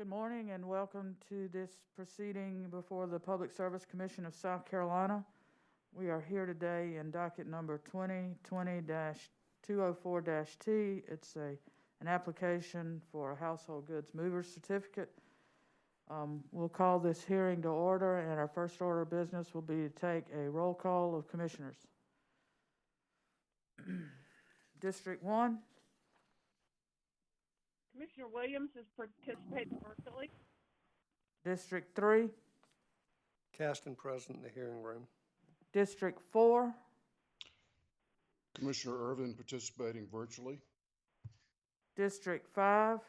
Good morning and welcome to this proceeding before the Public Service Commission of South Carolina. We are here today in docket number 2020-204-T. It's an application for a household goods mover certificate. We'll call this hearing to order, and our first order of business will be to take a roll call of commissioners. District 1. Commissioner Williams is participating virtually. District 3. Caston present in the hearing room. District 4. Commissioner Irvin participating virtually. District 5.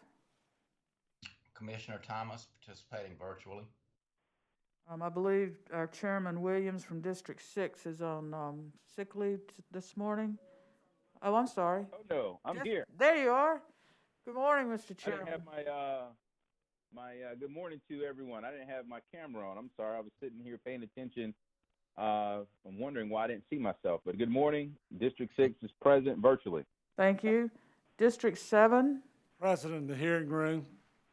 Commissioner Thomas participating virtually. I believe our Chairman Williams from District 6 is on sick leave this morning. Oh, I'm sorry. Oh, no, I'm here. There you are. Good morning, Mr. I Chairman. didn't have my good morning to everyone. I didn't have my camera on. I'm sorry. I was sitting here paying attention. I'm wondering why I didn't see myself. But good morning. District 6 is present virtually. Thank you. District 7. Present in the hearing room.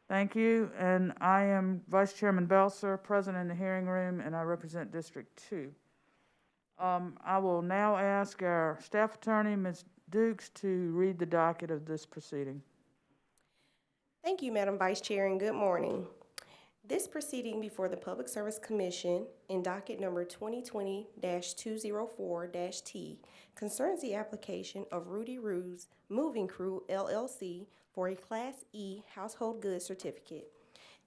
Thank you. And I am Vice Chairman Belser, present in the hearing room, and I represent District 2. I will now ask our staff attorney, Ms. Dukes, to read the docket of this proceeding. Thank you, Madam Vice Chair, and good morning. This proceeding before the Public Service Commission in docket number 2020-204-T concerns the application of Rudy Moving Crew, LLC for a Class E household goods certificate.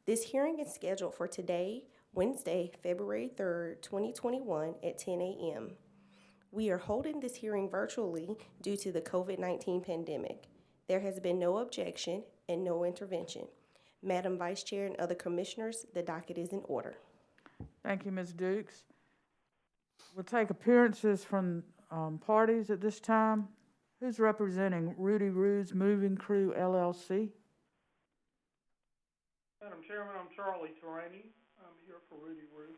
This hearing is scheduled for today, Wednesday, February 3rd, 2021 at 10 a.m. We are holding this hearing virtually due to the COVID-19 pandemic. There has been no objection and no intervention. Madam Vice Chair and other commissioners, the docket is in order. Thank you, Ms. Dukes. We'll take appearances from parties at this time. Who's representing Rudy Moving Crew, LLC? Madam Chairman, I'm Charlie Terraney. I'm here for Rudy Roo.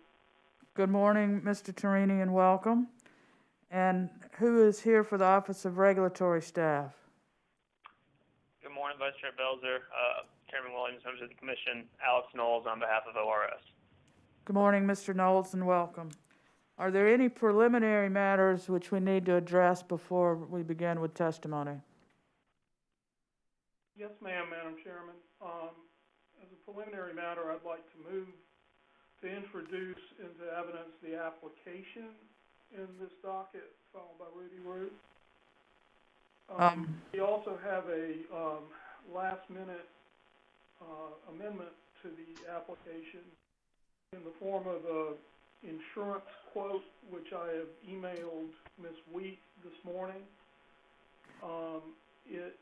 Good morning, Mr. Torini, and welcome. And who is here for the Office of Regulatory Staff? Good morning, Vice Chair Belzer, Chairman Williams, members of the Commission, Alex Knowles on behalf of ORS. Good morning, Mr. Knowles, and welcome. Are there any preliminary matters which we need to address before we begin with testimony? Yes, ma'am, Madam Chairman. As a preliminary matter, I'd like to move to introduce into evidence the application in this docket filed by Rudy Roo. We also have a last-minute amendment to the application in the form of an insurance quote, which I have emailed Ms. Wheat this morning. It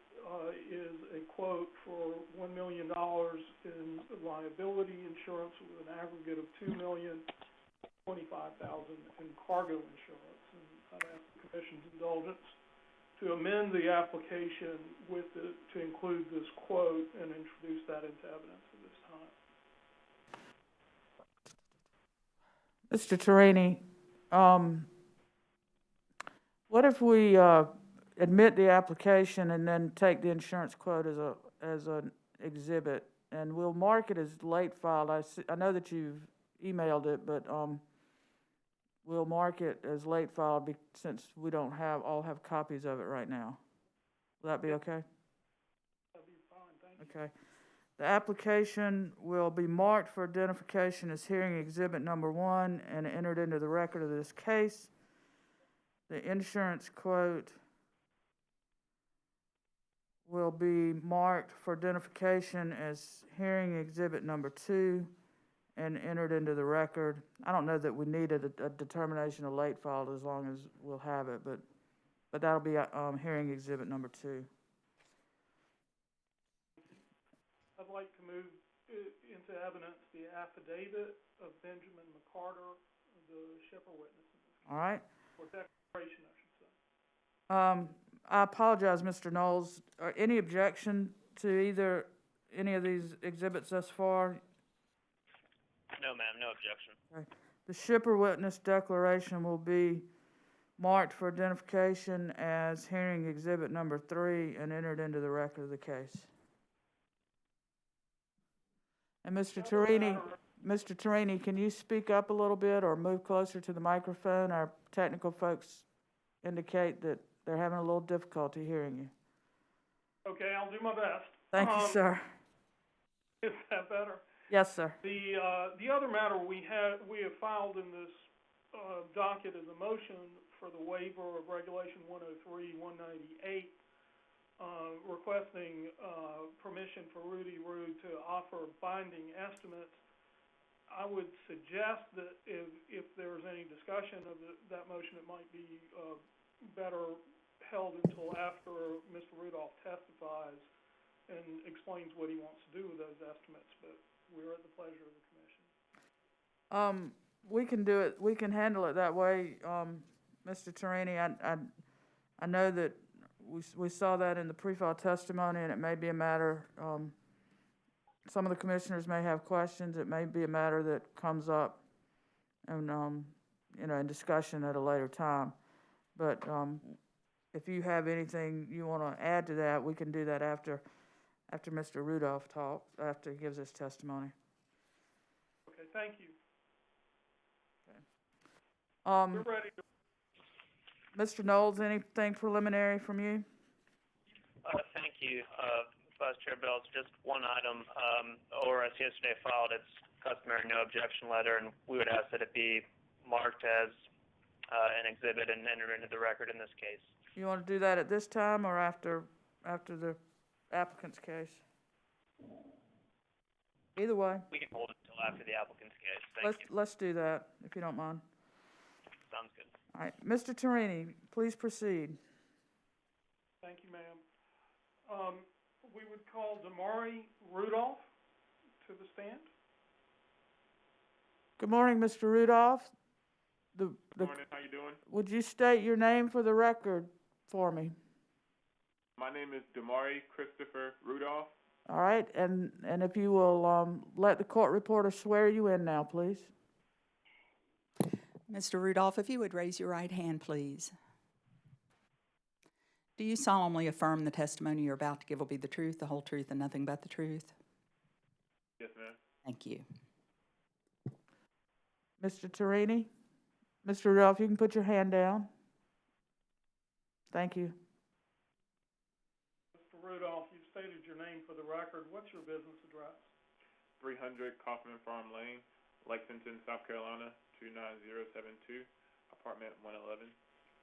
is a quote for $1 million in liability insurance with an aggregate of $2,025,000 in cargo insurance. And I'd ask the Commission's indulgence to amend the application to include this quote and introduce that into evidence at this time. Mr. Torini, what if we admit the application and then take the insurance quote as an exhibit, and we'll mark it as late filed? I know that you've emailed it, but we'll mark it as late filed since we don't all have copies of it right now. Will that be okay? That'd be fine, thank you. Okay. The application will be marked for identification as hearing exhibit number 1 and entered into the record of this case. The insurance quote will be marked for identification as hearing exhibit number 2 and entered into the record. I don't know that we needed a determination of late filed as long as we'll have it, but that'll be hearing exhibit number 2. I'd like to move into evidence the affidavit of Benjamin McCarter, the Shipper witness. All right. Or declaration, I should say. I apologize, Mr. Knowles. Any objection to any of these exhibits thus far? No, ma'am, no objection. Okay. The shipper witness declaration will be marked for identification as hearing exhibit number 3 and entered into the record of the case. And Mr. The other Torini, matter- Mr. Torini, can you speak up a little bit or move closer to the microphone? Our technical folks indicate that they're having a little difficulty hearing you. Okay, I'll do my best. Thank you, sir. Is that better? Yes, sir. The other matter we have filed in this docket is a motion for the waiver of Regulation 103-198, requesting permission for Rudy Rue to offer binding estimates. I would suggest that if there's any discussion of that motion, it might be better held until after Mr. Rudolph testifies and explains what he wants to do with those estimates, but we're at the pleasure of the commission. We can do it, we can handle it that way, Mr. Torini. I know that we saw that in the pre-file testimony, and it may be a matter, some of the commissioners may have questions. It may be a matter that comes up and, in discussion at a later time. But, if you have anything you want to add to that, we can do that after Mr. Rudolph talks, after he gives his testimony. Okay, thank you. We're We're ready to, Mr. Knowles, anything preliminary from you? Thank you, Vice Chair Bells. Just one item. ORS yesterday filed its customary no objection letter, and we would ask that it be marked as an exhibit and entered into the record in this case. You want to do that at this time or after the applicant's case? Either way. We can hold it until after the applicant's case. Thank you. Let's do that, if you don't mind. Sounds good. All right, Mr. Torini, please proceed. thank you, ma'am. We would call Damari Rudolph to the stand. Good morning, Mr. Rudolph. Good morning, how you doing? Would you state your name for the record for me? My name is Damari Christopher Rudolph. All right, and if you will let the court reporter swear you in now, please. Mr. Rudolph, if you would raise your right hand, please. Do you solemnly affirm the testimony you're about to give will be the truth, the whole truth, and nothing but the truth? Yes, ma'am. Thank you. Mr. Torini? Mr. Rudolph, you can put your hand down. Thank you. Mr. Rudolph, you've stated your name for the record. What's your business address? 300 Kaufman Farm Lane, Lexington, South Carolina, 29072, apartment 111.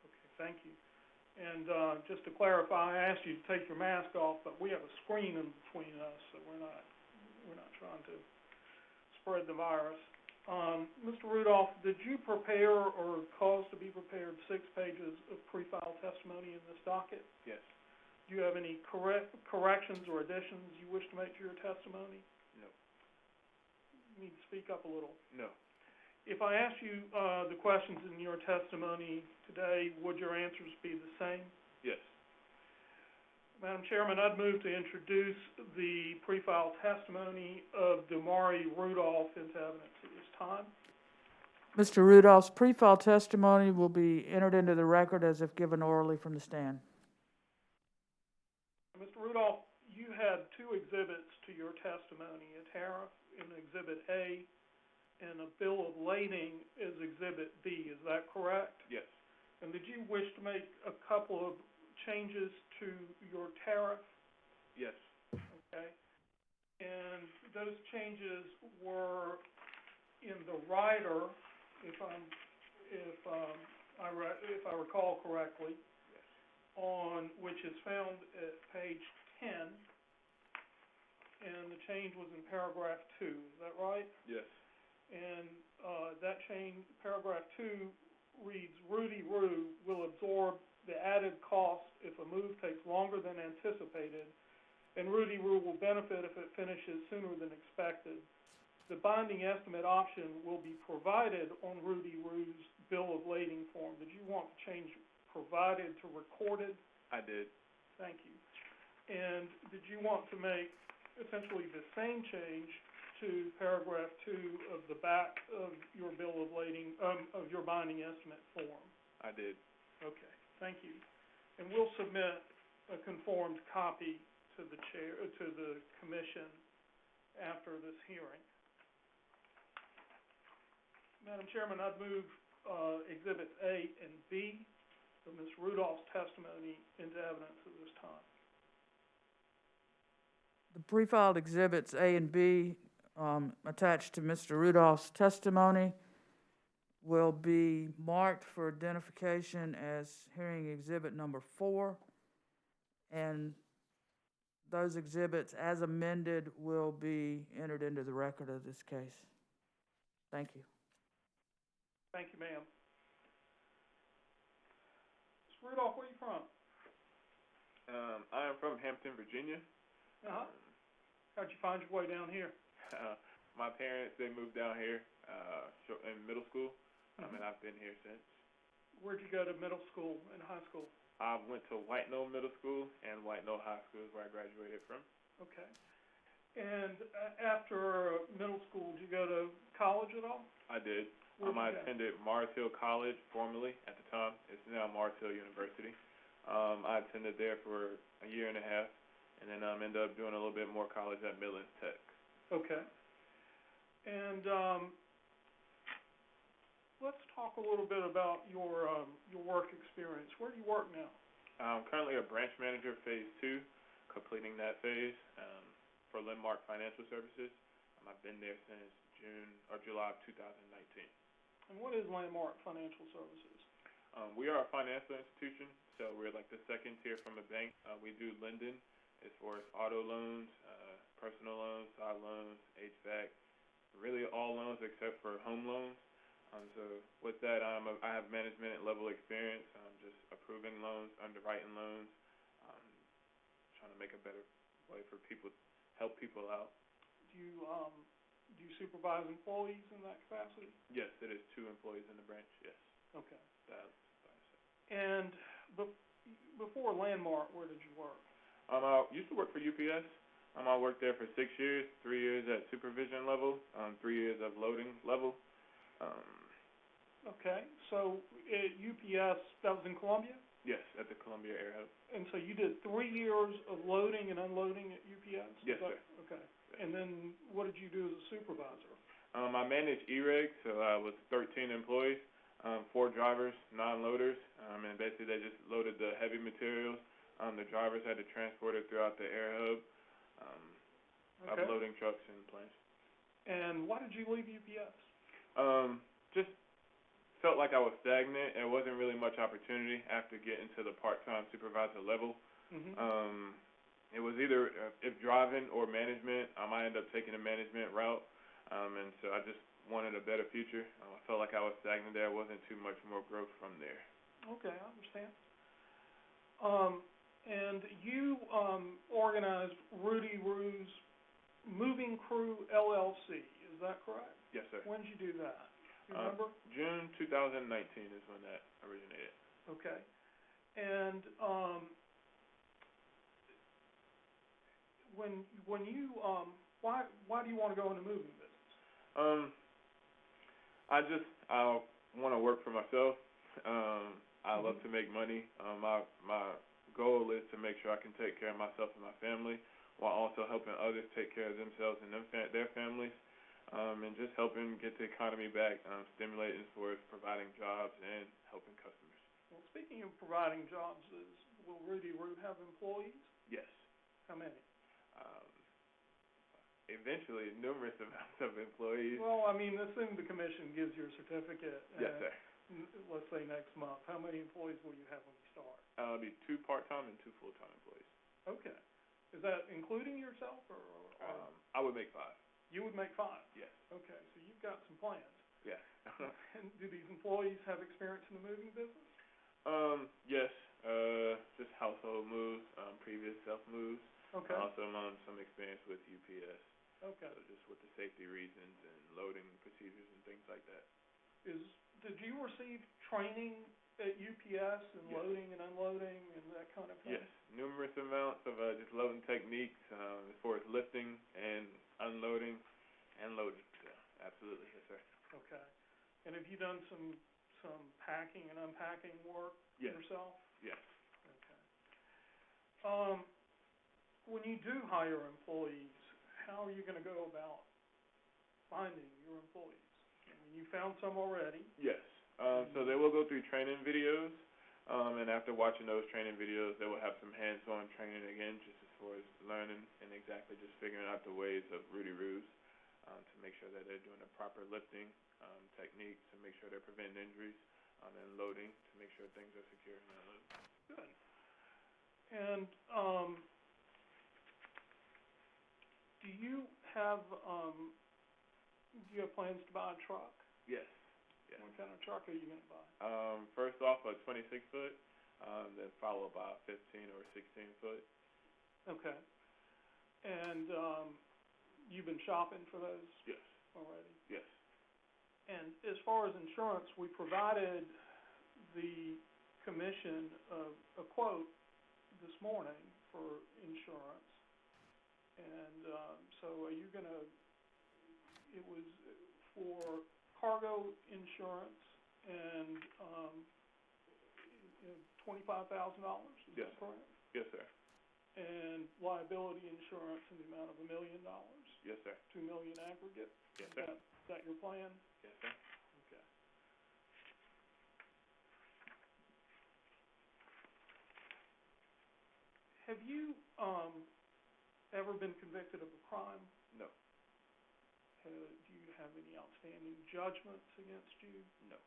Okay, thank you. And just to clarify, I asked you to take your mask off, but we have a screen in between us, so we're not trying to spread the virus. Mr. Rudolph, did you prepare or cause to be prepared 6 pages of pre-file testimony in this docket? Yes. Do you have any corrections or additions you wish to make to your testimony? No. You need to speak up a little. No. If I asked you the questions in your testimony today, would your answers be the same? Yes. Madam Chairman, I'd move to introduce the pre-file testimony of Damari Rudolph into evidence at this time. Mr. Rudolph's pre-file testimony will be entered into the record as if given orally from the stand. Mr. Rudolph, you had 2 exhibits to your testimony, a tariff in Exhibit A and a bill of lading is Exhibit B. Is that correct? Yes. And did you wish to make a couple of changes to your tariff? Yes. Okay. And those changes were in the rider, if I recall correctly, Yes. on which is found at page 10, and the change was in paragraph 2. Is that right? Yes. And that change, paragraph 2 reads, Rudy Rue will absorb the added cost if a move takes longer than anticipated, and Rudy Rue will benefit if it finishes sooner than expected. The binding estimate option will be provided on Rudy Rue's bill of lading form. Did you want to change provided to recorded? I did. Thank you. And did you want to make essentially the same change to paragraph 2 of the back of your bill of lading, of your binding estimate form? I did. Okay, thank you. And we'll submit a conformed copy to the chair, to the commission after this hearing. Madam Chairman, I'd move Exhibits A and B of Ms. Rudolph's testimony into evidence at this time. The pre-filed exhibits A and B attached to Mr. Rudolph's testimony will be marked for identification as hearing exhibit number 4, and those exhibits, as amended, will be entered into the record of this case. Thank you. Thank you, ma'am. Ms. Rudolph, where are you from? I am from Hampton, Virginia. Uh-huh. How'd you find your way down here? My parents, they moved down here in middle school, and I've been here since. Where'd you go to middle school and high school? I went to White Knoll Middle School, and White Knoll High School is where I graduated from. Okay. And after middle school, did you go to college at all? I did. Where'd you I go? attended Mars Hill College, formerly at the time. It's now Mars Hill University. I attended there for a year and a half, and then ended up doing a little bit more college at Midlands Tech. Okay. And let's talk a little bit about your work experience. Where do you work now? I'm currently a branch manager, Phase 2, completing that phase for Landmark Financial Services. I've been there since July of 2019. And what is Landmark Financial Services? We are a financial institution, so we're like the second tier from a bank. We do lending as far as auto loans, personal loans, side loans, HVAC, really all loans except for home loans. So with that, I have management level experience, just approving loans, underwriting loans, trying to make a better way for people, help people out. Do you supervise employees in that capacity? Yes, it is 2 employees in the branch, yes. Okay. That's And before Landmark, where did you work? I used to work for UPS. I worked there for 6 years, 3 years at supervision level, 3 years of loading level. Okay, so at UPS, that was in Columbia? Yes, at the Columbia Air Hub. And so you did 3 years of loading and unloading at UPS? Yes, sir. Okay. And then what did you do as a supervisor? I managed E-Reg, so I was 13 employees, 4 drivers, 9 loaders, and basically they just loaded the heavy materials. The drivers had to transport it throughout the air hub, Okay. loading trucks and planes. And why did you leave UPS? Just felt like I was stagnant. There wasn't really much opportunity after getting to the part-time supervisor level. Mm-hmm. It was either if driving or management. I might end up taking a management route, and so I just wanted a better future. I felt like I was stagnant there. Wasn't too much more growth from there. Okay, I understand. And you organized Rudy Roo's Moving Crew LLC, is that correct? Yes, sir. When did you do that? Do you remember? June 2019 is when that originated. Okay. And when you why do you want to go into moving business? I want to work for myself. I love to make money. My goal is to make sure I can take care of myself and my family, while also helping others take care of themselves and their families, and just helping get the economy back, stimulating for providing jobs and helping customers. Well, speaking of providing jobs, will Rudy Roo have employees? Yes. How many? Eventually, numerous amounts of employees. Well, I mean, assume the commission gives you a certificate. Yes, sir. Let's say next month. How many employees will you have when you start? It'll be 2 part-time and 2 full-time employees. Okay. Is that including yourself, or I would make 5. you would make 5? Yes. Okay, so you've got some plans. Yes. And do these employees have experience in the moving business? Yes. Just household moves, previous self moves. Okay. Also, some experience with UPS. Okay. So just with the safety reasons and loading procedures and things like that. Did you receive training at UPS and Yes. loading and unloading and that kind of thing? Yes, numerous amounts of just loading techniques as far as lifting and unloading and loading. So, absolutely, yes, sir. Okay. And have you done some packing and unpacking work Yes. yourself? Yes. Okay. When you do hire employees, how are you gonna go about finding your employees? I mean, you found some already. Yes. So they will go through training videos, and after watching those training videos, they will have some hands-on training again, just as far as learning and exactly just figuring out the ways of Rudy Roos, to make sure that they're doing the proper lifting techniques, to make sure they're preventing injuries, and loading, to make sure things are secure and unloaded. Good. And, do you have plans to buy a truck? Yes. Yes. What kind of truck are you gonna buy? First off, a 26-foot, then followed by a 15 or 16-foot. Okay. And, you've been shopping for those Yes. already? Yes. And as far as insurance, we provided the commission a quote this morning for insurance. And, so are you gonna, it was for cargo insurance and, $25,000, is Yes. that correct? Yes, sir. And liability insurance in the amount of $1 million, Yes, sir. $2 million aggregate? Yes, sir. Is that your plan? Yes, sir. Okay. Have you, ever been convicted of a crime? No. Do you have any outstanding judgments against you? No.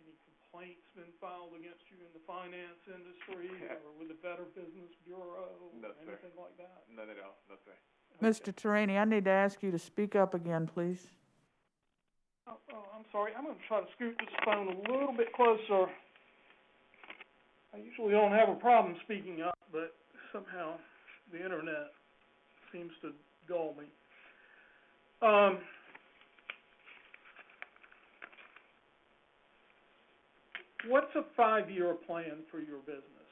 Any complaints been filed against you in the finance industry or with the Better Business Bureau? No, or sir. anything like that? None at all. No, sir. Mr. Torini, I need to ask you to speak up again, please. Oh, I'm sorry. I'm going to try to scoot this phone a little bit closer. I usually don't have a problem speaking up, but somehow the internet seems to dull me. What's a 5-year plan for your business?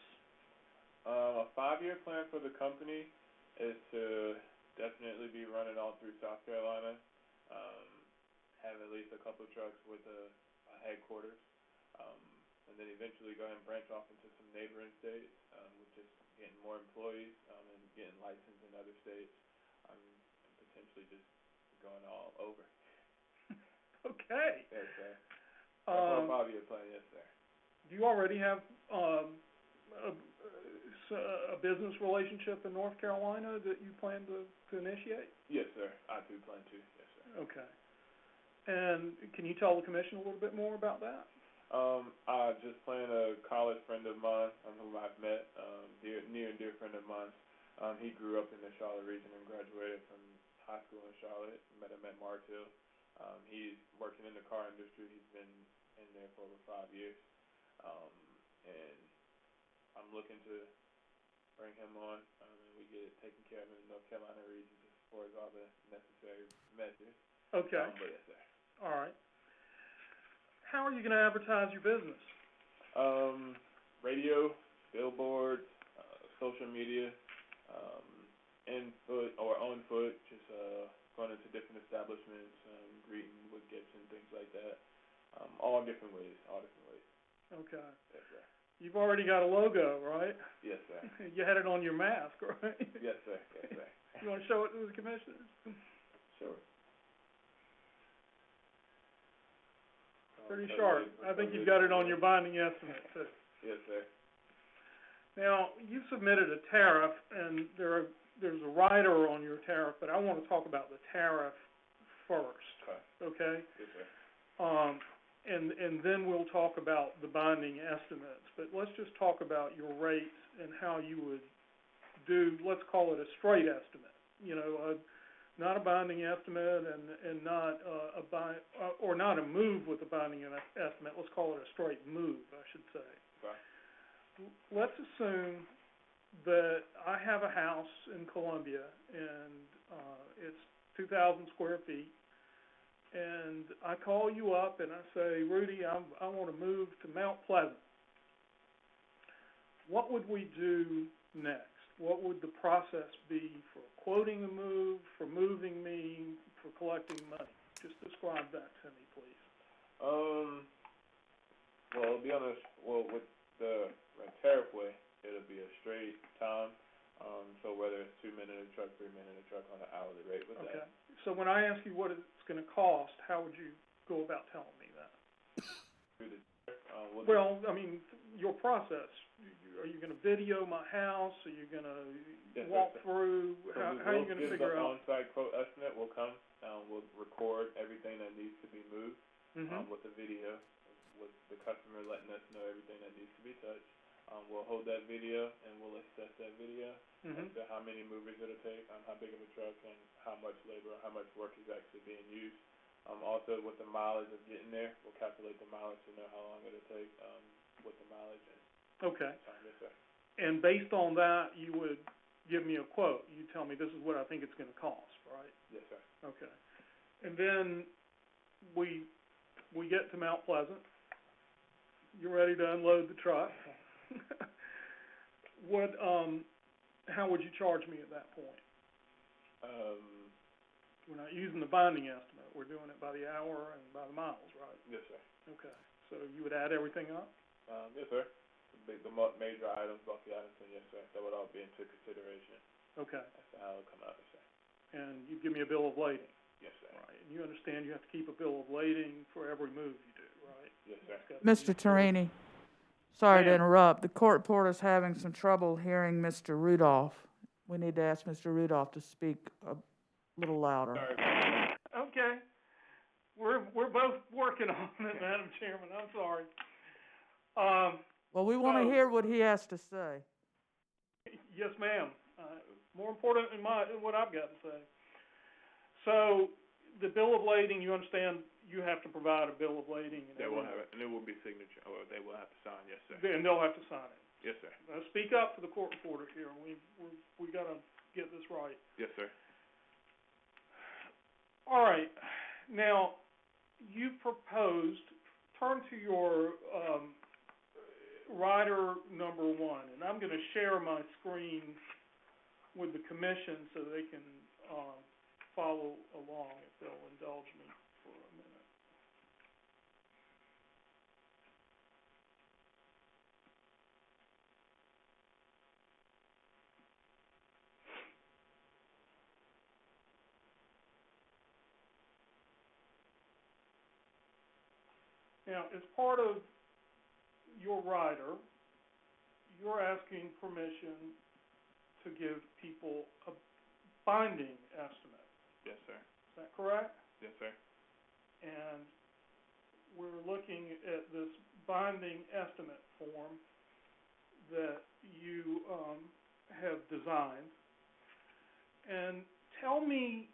A 5-year plan for the company is to definitely be running all through South Carolina, have at least a couple of trucks with a headquarters, and then eventually go ahead and branch off into some neighboring states, with just getting more employees, and getting licensed in other states, and potentially just going all over. Okay. Yes, sir. That's a 5-year plan, yes, sir. Do you already have a business relationship in North Carolina that you plan to initiate? Yes, sir. I do plan to, yes, sir. Okay. And can you tell the commission a little bit more about that? I just planned a college friend of mine, whom I've met, near and dear friend of mine. He grew up in the Charlotte region and graduated from high school in Charlotte. Met him at Martell. He's working in the car industry. He's been in there for over 5 years. And I'm looking to bring him on, and we get it taken care of in the North Carolina region as far as all the necessary measures. Okay. But yes, sir. All right. How are you going to advertise your business? Radio, billboards, social media, in foot or on foot, just going into different establishments, greeting with gifts and things like that. All different ways. Okay. Yes, sir. You've already got a logo, right? Yes, sir. You had it on your mask, right? Yes, sir. Yes, sir. You want to show it to the commissioners? Sure. Pretty sharp. I think you've got it on your binding estimate, too. Yes, sir. Now, you submitted a tariff, and there's a rider on your tariff, but I want to talk about the tariff first, okay? Yes, sir. And then we'll talk about the binding estimates. But let's just talk about your rates and how you would do, let's call it a straight estimate. You know, not a binding estimate and not or not a move with a binding estimate. Let's call it a straight move, I should say. Okay. Let's assume that I have a house in Columbia and it's 2,000 square feet. And I call you up and I say, Rudy, I want to move to Mount Pleasant. What would we do next? What would the process be for quoting the move, for moving me, for collecting money? Just describe that to me, please. Well, to be honest, with the tariff way, it'll be a straight time. So whether it's 2 men in a truck, 3 men in a truck on an hourly rate with Okay. that. So when I ask you what it's gonna cost, how would you go about telling me that? Through the, we'll Well, I mean, your process. Are you gonna video my house? Are you gonna Yes, sir. walk through? So How are you gonna figure the out? on-site quote estimate will come. We'll record everything that needs to be moved with the video, with the customer letting us know everything that needs to be touched. We'll hold that video and we'll assess that video as to how many movers it'll take, how big of a truck, and how much labor, how much work is actually being used. Also, with the mileage of getting there, we'll calculate the mileage to know how long it'll take with the mileage and Okay. time. Yes, sir. And based on that, you would give me a quote. You tell me this is what I think it's gonna cost, right? Yes, sir. Okay. And then we get to Mount Pleasant. You're ready to unload the truck. How would you charge me at that point? We're not using the binding estimate. We're doing it by the hour and by the miles, right? Yes, sir. Okay. So you would add everything up? Yes, sir. The major items, bulky items, and yes, sir. That would all be into consideration Okay. as to how it'll come out, yes, sir. And you give me a bill of lading? Yes, sir. Right. And you understand you have to keep a bill of lading for every move you do, right? Yes, sir. Mr. Torini, sorry to Ma'am. interrupt. The court reporter's having some trouble hearing Mr. Rudolph. We need to ask Mr. Rudolph to speak a little louder. Sorry. Okay. We're both working on it, Madam Chairman. I'm sorry. Well, we want to So- hear what he has to say. Yes, ma'am. More important than what I've got to say. So, the bill of lading, you understand, you have to provide a bill of lading and They will everything. have it, and it will be signature, or they will have to sign, yes, sir. And they'll have to sign it. Yes, sir. Now, speak up for the court reporter here. We gotta get this right. Yes, sir. All right. Now, you proposed, turn to your rider number 1, and I'm going to share my screen with the commission so they can follow along if they'll indulge me for a minute. Now, as part of your rider, you're asking permission to give people a binding estimate. Yes, sir. Is that correct? Yes, sir. And we're looking at this binding estimate form that you have designed. And tell me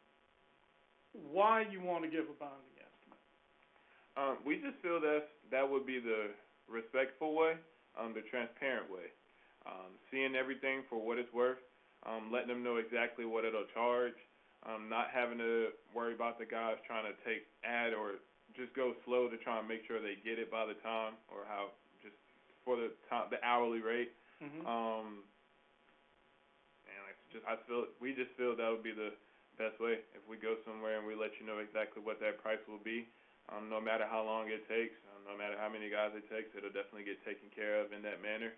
why you want to give a binding estimate. We just feel that would be the respectful way, the transparent way. Seeing everything for what it's worth, letting them know exactly what it'll charge, not having to worry about the guys trying to add or just go slow to try and make sure they get it by the time, or how just for the hourly rate. And we just feel that would be the best way. If we go somewhere and we let you know exactly what that price will be, no matter how long it takes, no matter how many guys it takes, it'll definitely get taken care of in that manner.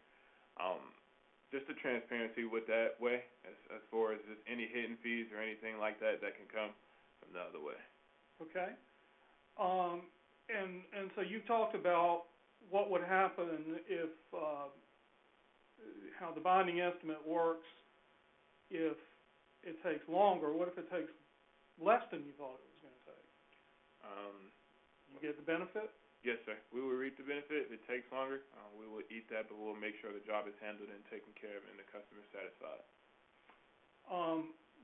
Just the transparency with that way, as far as just any hidden fees or anything like that can come from the other way. Okay. And so you talked about what would happen if, how the binding estimate works if it takes longer. What if it takes less than you thought it was going to take? You get the benefit? Yes, sir. We will reap the benefit. If it takes longer, we will eat that, but we'll make sure the job is handled and taken care of and the customer is satisfied.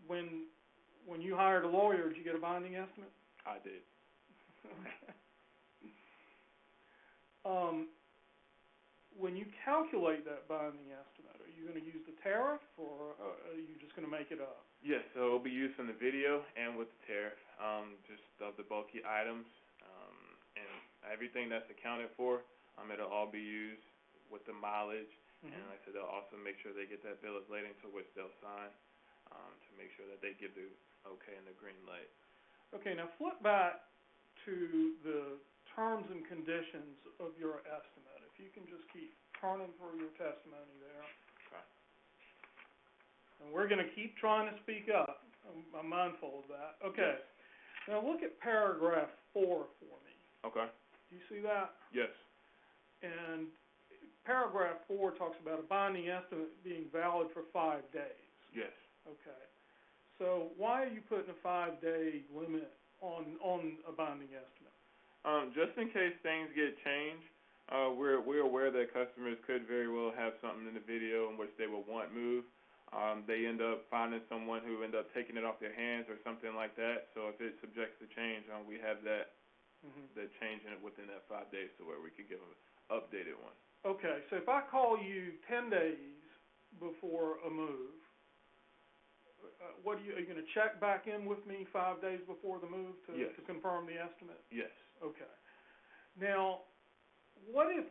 When you hired a lawyer, did you get a binding estimate? I did. When you calculate that binding estimate, are you going to use the tariff, or are you just going to make it up? Yes, so it'll be used in the video and with the tariff, just of the bulky items, and everything that's accounted for. It'll all be used with the mileage, and like I said, they'll also make sure they get that bill of lading, to which they'll sign, to make sure that they give the okay and the green light. Okay, now flip back to the terms and conditions of your estimate. If you can just keep turning through your testimony there. Okay. And we're gonna keep trying to speak up. I'm mindful of that. Okay. Now look at paragraph 4 for me. Okay. Do you see that? Yes. And paragraph 4 talks about a binding estimate being valid for 5 days. Yes. Okay. So why are you putting a 5-day limit on a binding estimate? Just in case things get changed, we're aware that customers could very well have something in the video in which they will want moved. They end up finding someone who end up taking it off their hands or something like that. So if it's subject to change, we have that change in it within that 5 days, to where we could give an updated one. Okay, so if I call you 10 days before a move, are you going to check back in with me 5 days before the move to, Yes. to confirm the estimate? Yes. Okay. Now, what if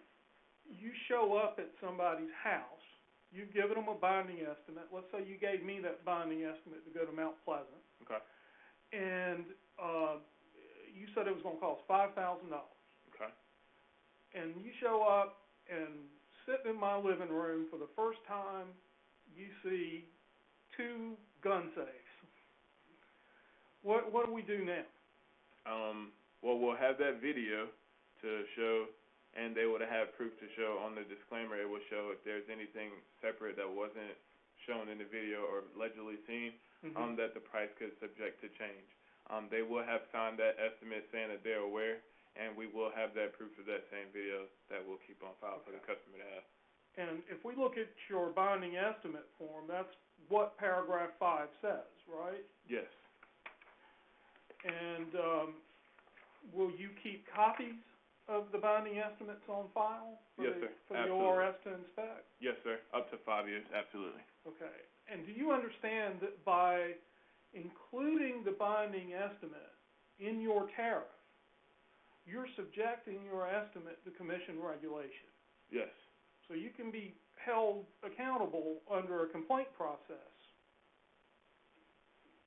you show up at somebody's house, you've given them a binding estimate, let's say you gave me that binding estimate to go to Mount Pleasant, Okay. and you said it was going to cost $5,000. Okay. And you show up and sitting in my living room for the first time, you see 2 gun safes. What do we do now? Well, we'll have that video to show, and they would have proof to show on the disclaimer. It will show if there's anything separate that wasn't shown in the video or allegedly seen, that the price could subject to change. They will have signed that estimate saying that they're aware, and we will have that proof of that same video that we'll keep on file for the customer to have. And if we look at your binding estimate form, that's what paragraph 5 says, right? Yes. And will you keep copies of the binding estimates on file for Yes, the, sir. for the Absolutely. ORS to inspect? Yes, sir. Up to 5 years, absolutely. Okay. And do you understand that by including the binding estimate in your tariff, you're subjecting your estimate to commission regulation? Yes. So you can be held accountable under a complaint process.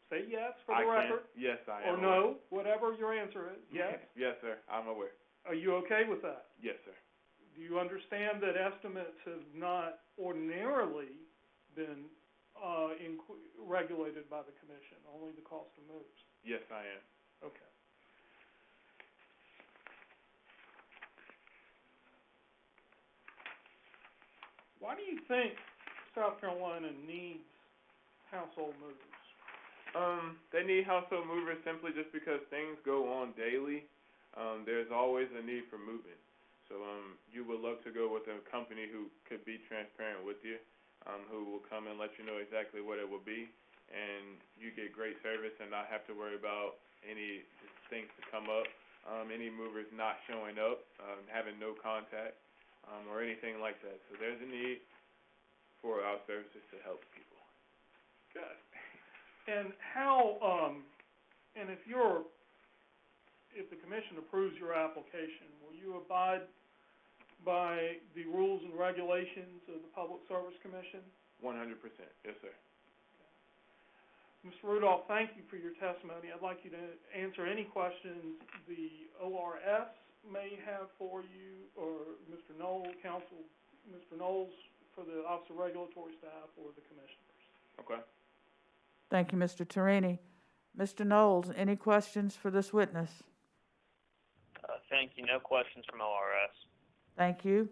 Say yes for the record. Yes, I Or am. no, whatever your answer is. Yes? Yes, sir. I'm aware. Are you okay with that? Yes, sir. Do you understand that estimates have not ordinarily been regulated by the commission, only the cost of moves? Yes, I am. Okay. Why do you think South Carolina needs household movers? They need household movers simply just because things go on daily. There's always a need for movement. So you would love to go with a company who could be transparent with you, who will come and let you know exactly what it will be, and you get great service and not have to worry about any things to come up, any movers not showing up, having no contact, or anything like that. So there's a need for our services to help people. Good. And how, and if the commission approves your application, will you abide by the rules and regulations of the Public Service Commission? 100%. Yes, sir. Mr. Rudolph, thank you for your testimony. I'd like you to answer any questions the ORS may have for you, or Mr. Knowles, counsel, Mr. Knowles for the Office of Regulatory Staff, or the commissioners. Okay. Thank you, Mr. Torini. Mr. Knowles, any questions for this witness? Thank you. No questions from ORS. Thank you.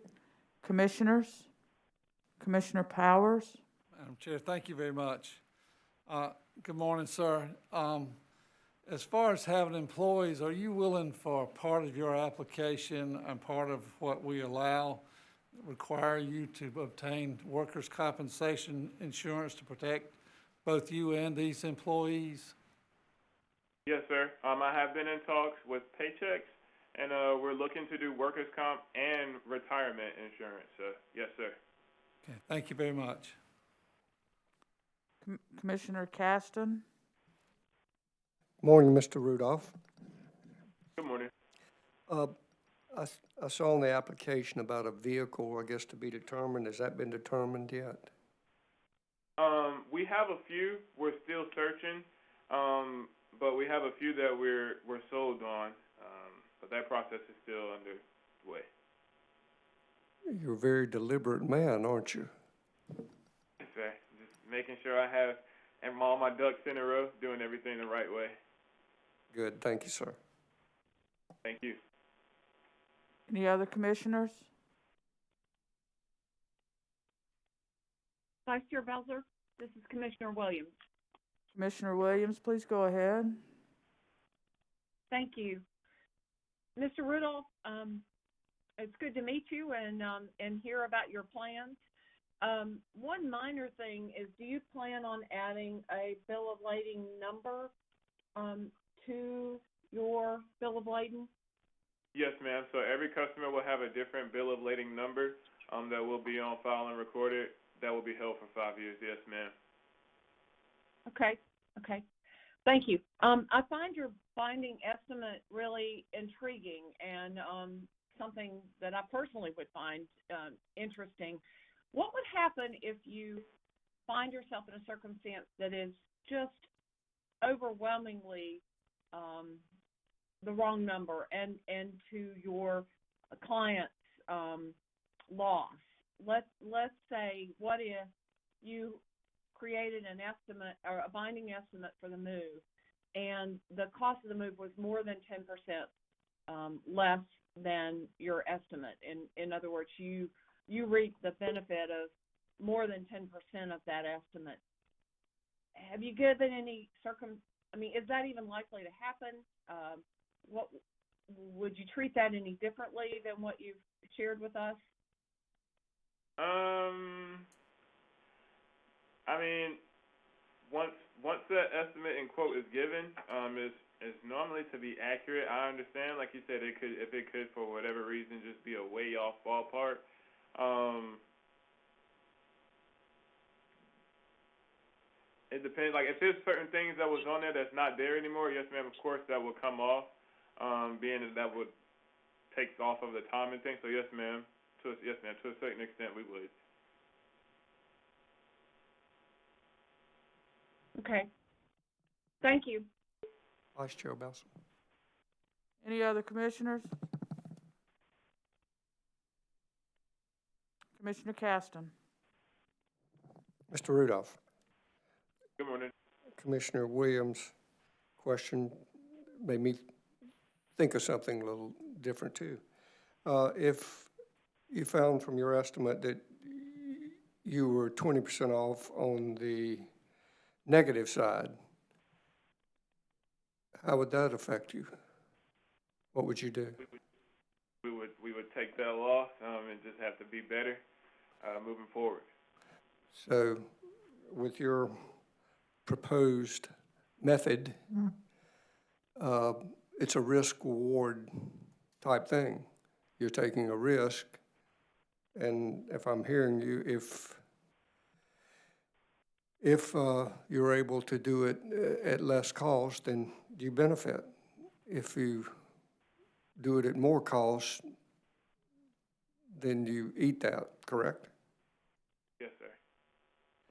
Commissioners? Commissioner Powers? Madam Chair, thank you very much. Good morning, sir. As far as having employees, are you willing for part of your application and part of what we allow require you to obtain workers' compensation insurance to protect both you and these employees? Yes, sir. I have been in talks with Paychecks, and we're looking to do workers' comp and retirement insurance. Yes, sir. Okay, thank you very much. Commissioner Caston? Morning, Mr. Rudolph. Good morning. I saw in the application about a vehicle, I guess, to be determined. Has that been determined yet? We have a few. We're still searching, but we have a few that we're sold on. But that process is still underway. You're a very deliberate man, aren't you? Yes, sir. Just making sure I have all my ducks in a row, doing everything the right way. Good, thank you, sir. Thank you. Any other commissioners? Vice Chair Belzer, this is Commissioner Williams. Commissioner Williams, please go ahead. Thank you. Mr. Rudolph, it's good to meet you and hear about your plans. One minor thing is, do you plan on adding a bill of lading number to your bill of lading? Yes, ma'am. So every customer will have a different bill of lading number that will be on file and recorded. That will be held for 5 years. Yes, ma'am. Okay. Thank you. I find your binding estimate really intriguing and something that I personally would find interesting. What would happen if you find yourself in a circumstance that is just overwhelmingly the wrong number and to your client's loss? Let's say, what if you created an estimate or a binding estimate for the move, and the cost of the move was more than 10% less than your estimate. In other words, you reap the benefit of more than 10% of that estimate. Have you given any is that even likely to happen? What would you treat that any differently than what you've shared with us? I mean, once that estimate and quote is given, is normally to be accurate. I understand, like you said, if it could for whatever reason just be a way off ballpark. It depends. Like if there's certain things that was on there that's not there anymore, yes, ma'am. Of course, that will come off. Being that would take off of the time and things. So yes, ma'am. To a certain extent, we would. Okay. Thank you. Vice Chair Belson. Any other commissioners? Commissioner Caston. Mr. Rudolph. Good morning. Commissioner Williams' question made me think of something a little different too. If you found from your estimate that you were 20% off on the negative side, how would that affect you? What would you do? We would take that loss and just have to be better moving forward. So with your proposed method, it's a risk-reward type thing. You're taking a risk, and if I'm hearing you, if you're able to do it at less cost, then you benefit. If you do it at more cost, then you eat that, correct? Yes, sir.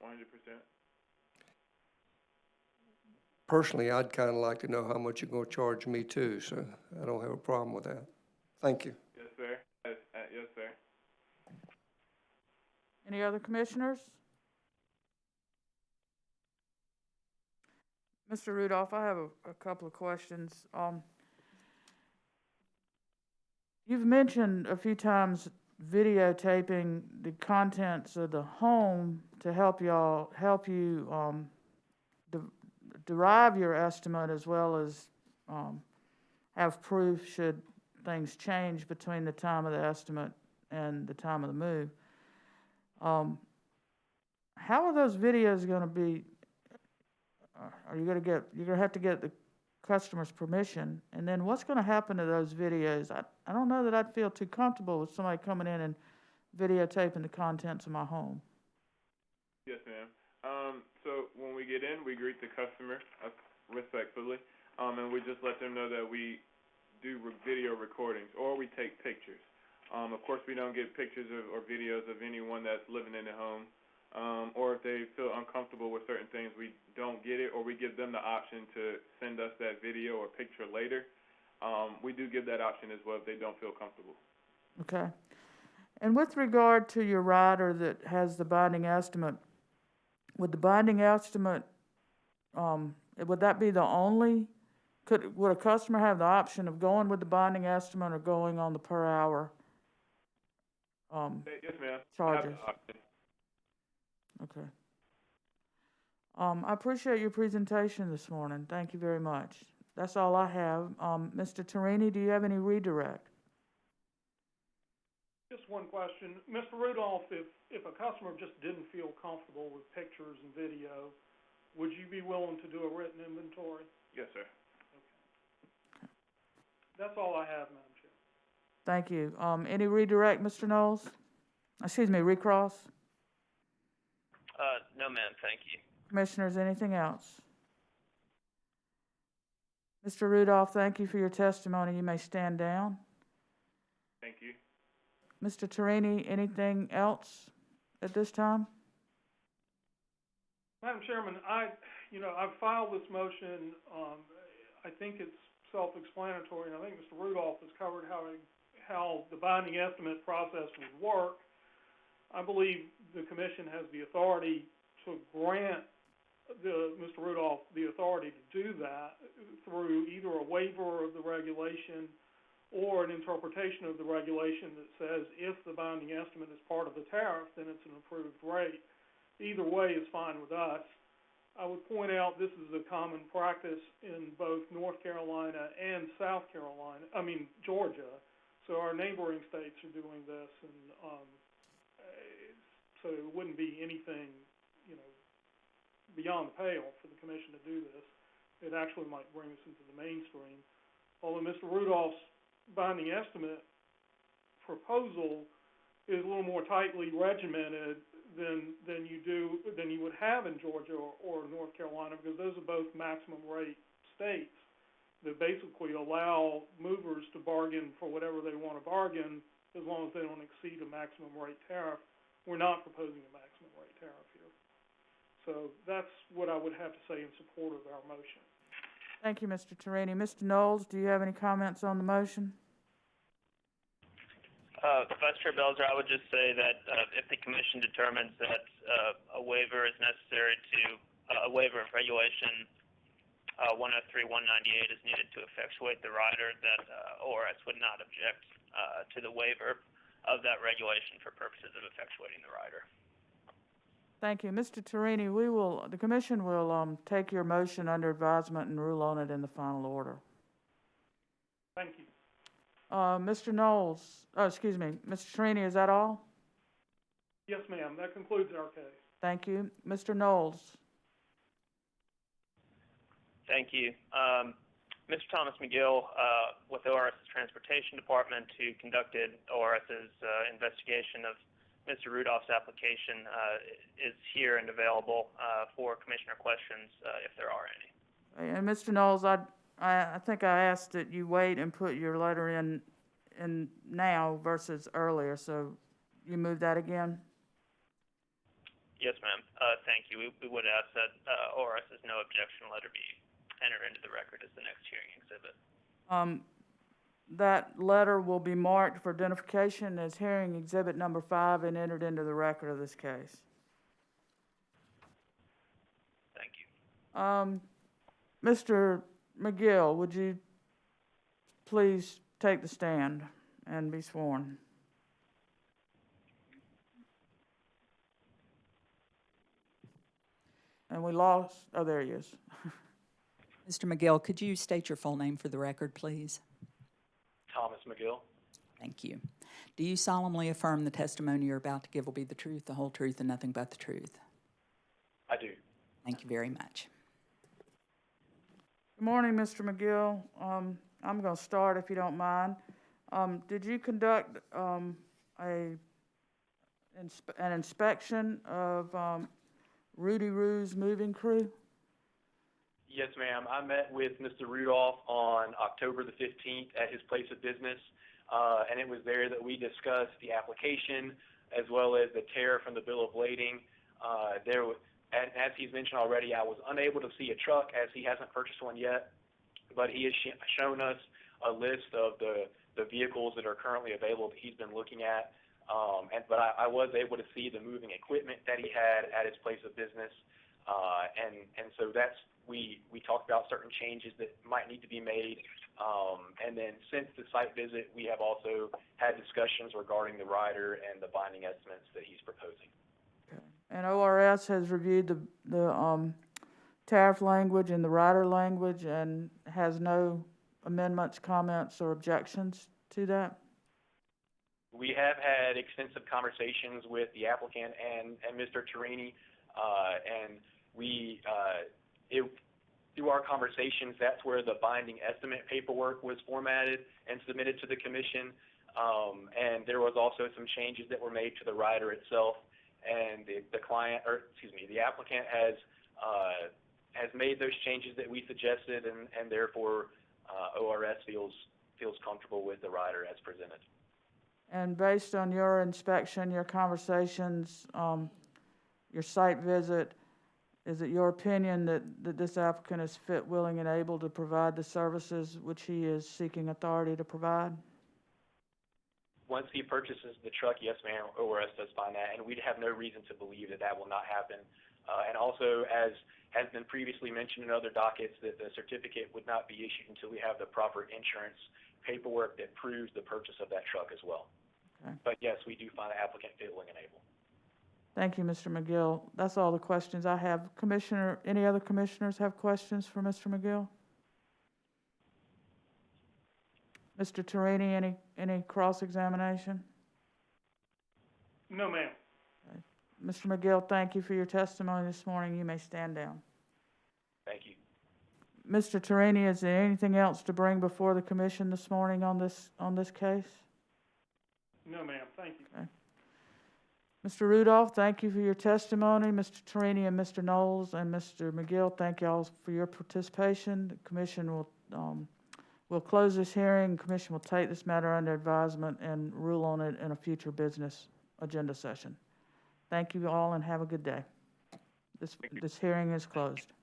100%. Personally, I'd kind of like to know how much you're going to charge me too, so I don't have a problem with that. Thank you. Yes, sir. Yes, sir. Any other commissioners? Mr. Rudolph, I have a couple of questions. You've mentioned a few times videotaping the contents of the home to help you derive your estimate, as well as have proof should things change between the time of the estimate and the time of the move. How are those videos going to be? You're going to have to get the customer's permission, and then what's going to happen to those videos? I don't know that I'd feel too comfortable with somebody coming in and videotaping the contents of my home. Yes, ma'am. So when we get in, we greet the customer respectfully, and we just let them know that we do video recordings or we take pictures. Of course, we don't get pictures or videos of anyone that's living in the home, or if they feel uncomfortable with certain things, we don't get it, or we give them the option to send us that video or picture later. We do give that option as well if they don't feel comfortable. Okay. And with regard to your rider that has the binding estimate, would the binding estimate, would that be the only, would a customer have the option of going with the binding estimate or going on the per hour, Yes, ma'am. charges? I have the option. Okay. I appreciate your presentation this morning. Thank you very much. That's all I have. Mr. Torini, do you have any redirect? Just one question. Mr. Rudolph, if a customer just didn't feel comfortable with pictures and video, would you be willing to do a written inventory? Yes, sir. Okay. That's all I have, Madam Chair. Thank you. Any redirect, Mr. Knowles? Excuse me, recross? No, ma'am, thank you. Commissioners, anything else? Mr. Rudolph, thank you for your testimony. You may stand down. Thank you. Mr. Torini, anything else at this time? Madam Chairman, I've filed this motion. I think it's self-explanatory, and I think Mr. Rudolph has covered how the binding estimate process would work. I believe the commission has the authority to grant Mr. Rudolph the authority to do that through either a waiver of the regulation or an interpretation of the regulation that says if the binding estimate is part of the tariff, then it's an approved rate. Either way is fine with us. I would point out this is a common practice in both North Carolina and Georgia. So our neighboring states are doing this, and so it wouldn't be anything, beyond the pale for the commission to do this. It actually might bring us into the mainstream. Although Mr. Rudolph's binding estimate proposal is a little more tightly regimented than you would have in Georgia or North Carolina, because those are both maximum rate states that basically allow movers to bargain for whatever they want to bargain as long as they don't exceed a maximum rate tariff. We're not proposing a maximum rate tariff here. So that's what I would have to say in support of our motion. Thank you, Mr. Torini. Mr. Knowles, do you have any comments on the motion? Vice Chair Belzer, I would just say that if the commission determines that a waiver is necessary a waiver of regulation 103-198 is needed to effectuate the rider, that ORS would not object to the waiver of that regulation for purposes of effectuating the rider. Thank you. Mr. Torini, the commission will take your motion under advisement and rule on it in the final order. Thank you. Mr. Knowles, excuse me, Mr. Torini, is that all? Yes, ma'am. That concludes our case. Thank you. Mr. Knowles. Thank you. Mr. Thomas McGill with ORS's Transportation Department, who conducted ORS's investigation of Mr. Rudolph's application, is here and available for commissioner questions if there are any. And Mr. Knowles, I think I asked that you wait and put your letter in now versus earlier, so you move that again? Yes, ma'am. Thank you. We would ask that ORS's no objection letter be entered into the record as the next hearing exhibit. That letter will be marked for identification as hearing exhibit number 5 and entered into the record of this case. Thank you. Mr. McGill, would you please take the stand and be sworn? And we lost, oh, there he is. Mr. McGill, could you state your full name for the record, please? Thomas McGill. Thank you. Do you solemnly affirm the testimony you're about to give will be the truth, the whole truth, and nothing but the truth? I do. Thank you very much. Good morning, Mr. McGill. I'm going to start, if you don't mind. Did you conduct an inspection of Rudy Roo's moving crew? Yes, ma'am. I met with Mr. Rudolph on October the 15th at his place of business, and it was there that we discussed the application as well as the tariff and the bill of lading. As he's mentioned already, I was unable to see a truck as he hasn't purchased one yet, but he has shown us a list of the vehicles that are currently available that he's been looking at, But I was able to see the moving equipment that he had at his place of business. And so we talked about certain changes that might need to be made. And then since the site visit, we have also had discussions regarding the rider and the binding estimates that he's proposing. Okay. And ORS has reviewed the tariff language and the rider language and has no amendments, comments, or objections to that? We have had extensive conversations with the applicant and Mr. Torini, and through our conversations, that's where the binding estimate paperwork was formatted and submitted to the commission. And there was also some changes that were made to the rider itself, and the applicant has made those changes that we suggested, and therefore ORS feels comfortable with the rider as presented. And based on your inspection, your conversations, your site visit, is it your opinion that this applicant is fit, willing, and able to provide the services which he is seeking authority to provide? Once he purchases the truck, yes, ma'am, ORS does find that, and we'd have no reason to believe that will not happen. And also, as has been previously mentioned in other dockets, that the certificate would not be issued until we have the proper insurance paperwork that proves the purchase of that truck as well. Okay. But yes, we do find the applicant fit, willing, and able. Thank you, Mr. McGill. That's all the questions I have. Any other commissioners have questions for Mr. McGill? Mr. Torini, any cross-examination? No, ma'am. Mr. McGill, thank you for your testimony this morning. You may stand down. Thank you. Mr. Torini, is there anything else to bring before the commission this morning on this case? No, ma'am. Thank you. Okay. Mr. Rudolph, thank you for your testimony. Mr. Torini and Mr. Knowles and Mr. McGill, thank you all for your participation. The commission will close this hearing. The commission will take this matter under advisement and rule on it in a future business agenda session. Thank you all and have a good day. This hearing is closed.